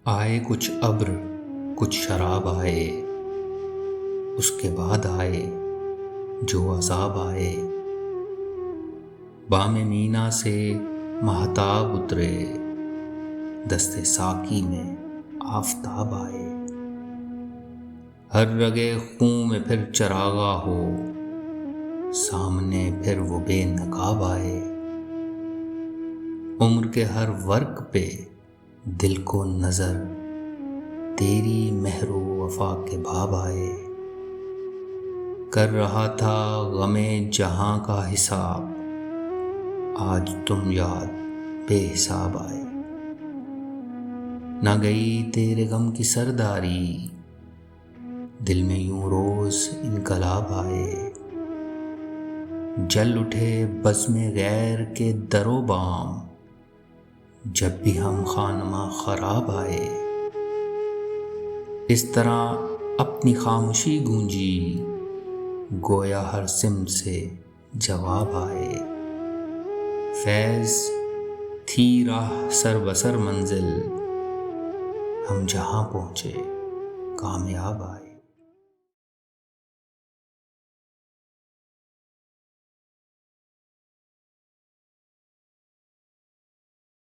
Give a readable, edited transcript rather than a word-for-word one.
آئے کچھ ابر کچھ شراب آئے، اس کے بعد آئے جو عذاب آئے۔ بام مینا سے مہتاب اترے، دست ساقی میں آفتاب آئے۔ ہر رگے خوں میں پھر چراغاں ہو، سامنے پھر وہ بے نقاب آئے۔ عمر کے ہر ورق پہ دل کو نظر، تیری مہر و وفا کے باب آئے۔ کر رہا تھا غم جہاں کا حساب، آج تم یاد بے حساب آئے۔ نہ گئی تیرے غم کی سرداری، دل میں یوں روز انقلاب آئے۔ جل اٹھے بزم غیر کے در و بام، جب بھی ہم خانماں خراب آئے۔ اس طرح اپنی خاموشی گونجی، گویا ہر سمت سے جواب آئے۔ فیض تھی راہ سر بسر منزل، ہم جہاں پہنچے کامیاب آئے۔